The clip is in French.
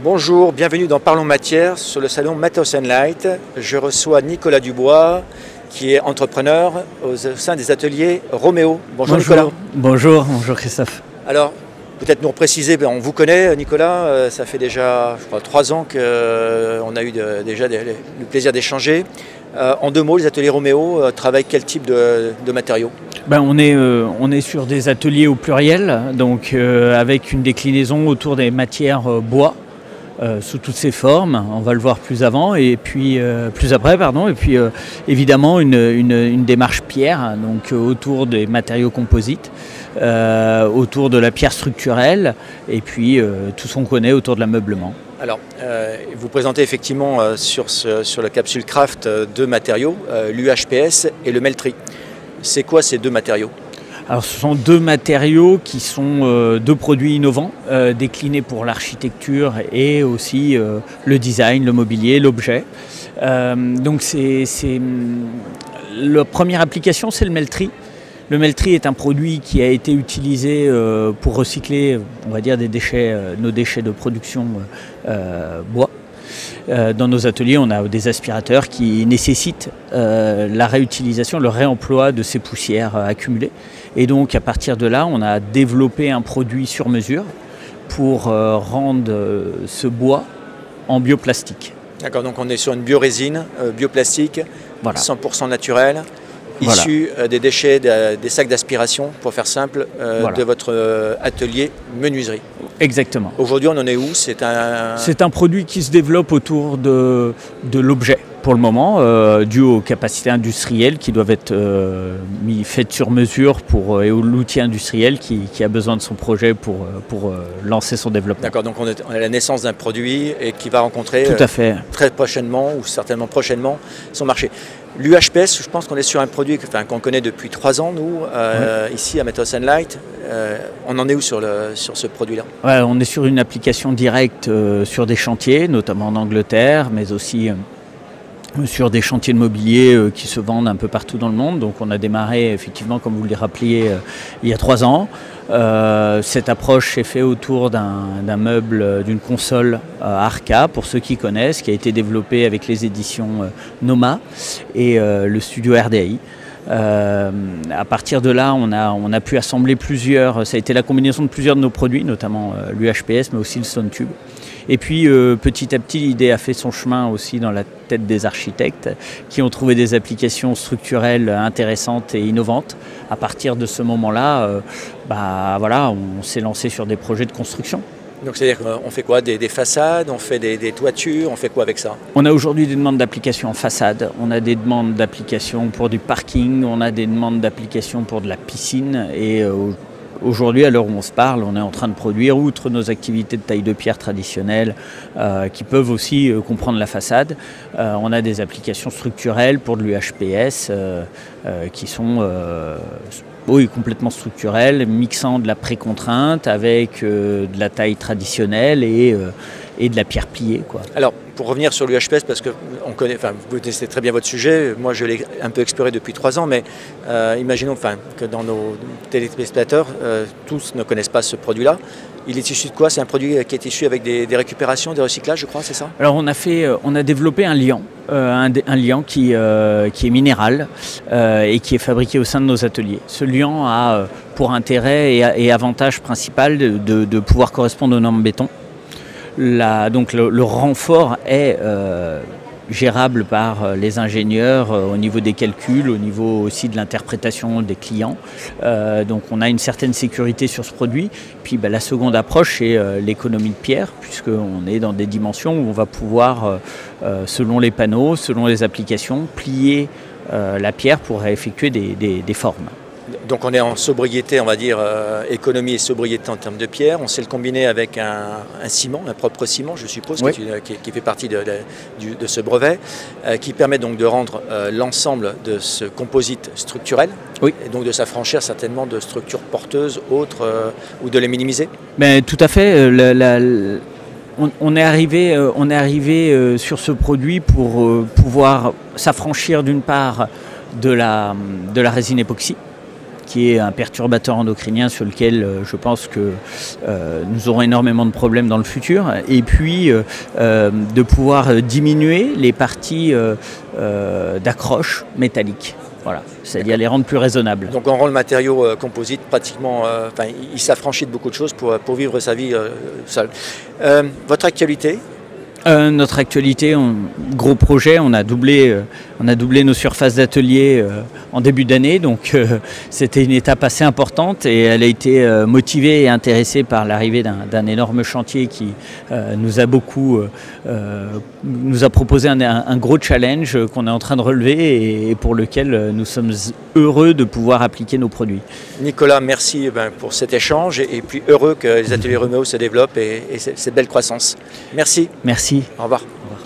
Bonjour, bienvenue dans Parlons Matière sur le salon Matos & Light. Je reçois Nicolas Dubois qui est entrepreneur au sein des ateliers Roméo. Bonjour Nicolas. Bonjour Christophe. Alors, peut-être nous préciser, on vous connaît Nicolas, ça fait déjà je crois, 3 ans qu'on a eu déjà le plaisir d'échanger. En 2 mots, les ateliers Roméo travaillent quel type de matériaux? On est sur des ateliers au pluriel, donc avec une déclinaison autour des matières bois. Sous toutes ses formes, on va le voir plus après, et puis évidemment une démarche pierre, donc autour des matériaux composites, autour de la pierre structurelle, et puis tout ce qu'on connaît autour de l'ameublement. Alors, vous présentez effectivement sur la capsule Craft 2 matériaux, l'UHPS et le Meltri. C'est quoi ces 2 matériaux ? Alors ce sont 2 matériaux qui sont 2 produits innovants, déclinés pour l'architecture et aussi le design, le mobilier, l'objet. Donc la première application, c'est le Meltri. Le Meltri est un produit qui a été utilisé pour recycler, on va dire, nos déchets de production bois. Dans nos ateliers, on a des aspirateurs qui nécessitent la réutilisation, le réemploi de ces poussières accumulées. Et donc, à partir de là, on a développé un produit sur mesure pour rendre ce bois en bioplastique. D'accord, donc on est sur une biorésine, bioplastique, voilà. 100% naturelle, issue des déchets, des sacs d'aspiration, pour faire simple, de votre atelier menuiserie. Exactement. Aujourd'hui, on en est où? C'est un produit qui se développe autour de l'objet pour le moment, dû aux capacités industrielles qui doivent être faites sur mesure et à l'outil industriel qui a besoin de son projet pour lancer son développement. D'accord, donc on est à la naissance d'un produit et qui va rencontrer tout à fait. Très prochainement ou certainement prochainement son marché. L'UHPS, je pense qu'on est sur un produit qu'on connaît depuis 3 ans, nous, ici à Matos & Light. On en est où sur ce produit-là? On est sur une application directe sur des chantiers, notamment en Angleterre, mais aussi sur des chantiers de mobilier qui se vendent un peu partout dans le monde. Donc on a démarré effectivement, comme vous le rappeliez, il y a 3 ans. Cette approche est faite autour d'un meuble, d'une console Arca, pour ceux qui connaissent, qui a été développée avec les éditions Noma et le studio RDI. À partir de là, on a pu assembler ça a été la combinaison de plusieurs de nos produits, notamment l'UHPS, mais aussi le Stone Tube. Et puis petit à petit, l'idée a fait son chemin aussi dans la tête des architectes qui ont trouvé des applications structurelles intéressantes et innovantes. À partir de ce moment-là, on s'est lancé sur des projets de construction. Donc c'est-à-dire qu'on fait quoi? Des façades, on fait des toitures, on fait quoi avec ça? On a aujourd'hui des demandes d'application en façade, on a des demandes d'application pour du parking, on a des demandes d'application pour de la piscine et aujourd'hui, à l'heure où on se parle, on est en train de produire, outre nos activités de taille de pierre traditionnelles qui peuvent aussi comprendre la façade, on a des applications structurelles pour de l'UHPS qui sont complètement structurelles, mixant de la précontrainte avec de la taille traditionnelle et de la pierre pliée, quoi. Alors, pour revenir sur l'UHPS, parce que vous connaissez très bien votre sujet, moi je l'ai un peu exploré depuis 3 ans, mais imaginons que dans nos téléspectateurs, tous ne connaissent pas ce produit-là. Il est issu de quoi? C'est un produit qui est issu avec des récupérations, des recyclages, je crois, c'est ça? Alors on a développé un liant, qui est minéral et qui est fabriqué au sein de nos ateliers. Ce liant a pour intérêt et avantage principal de pouvoir correspondre aux normes béton. Donc le renfort est gérable par les ingénieurs au niveau des calculs, au niveau aussi de l'interprétation des clients. Donc on a une certaine sécurité sur ce produit. Puis la seconde approche, c'est l'économie de pierre, puisqu'on est dans des dimensions où on va pouvoir, selon les panneaux, selon les applications, plier la pierre pour effectuer des formes. Donc on est en sobriété, on va dire, économie et sobriété en termes de pierre. On sait le combiner avec un ciment, un propre ciment, je suppose, oui, qui fait partie de ce brevet, qui permet donc de rendre l'ensemble de ce composite structurel, oui, et donc de s'affranchir certainement de structures porteuses, autres, ou de les minimiser. Mais tout à fait. On est arrivé sur ce produit pour pouvoir s'affranchir d'une part de la résine époxy, qui est un perturbateur endocrinien sur lequel je pense que nous aurons énormément de problèmes dans le futur. Et puis de pouvoir diminuer les parties d'accroche métallique. Voilà, c'est-à-dire les rendre plus raisonnables. Donc on rend le matériau composite pratiquement, il s'affranchit de beaucoup de choses pour vivre sa vie seul. Votre actualité? Notre actualité, gros projet, on a doublé nos surfaces d'atelier en début d'année, donc c'était une étape assez importante et elle a été motivée et intéressée par l'arrivée d'un énorme chantier qui nous a proposé un gros challenge qu'on est en train de relever et pour lequel nous sommes heureux de pouvoir appliquer nos produits. Nicolas, merci pour cet échange et puis heureux que les ateliers Romeo se développent et cette belle croissance. Merci. Merci. Au revoir. Au revoir.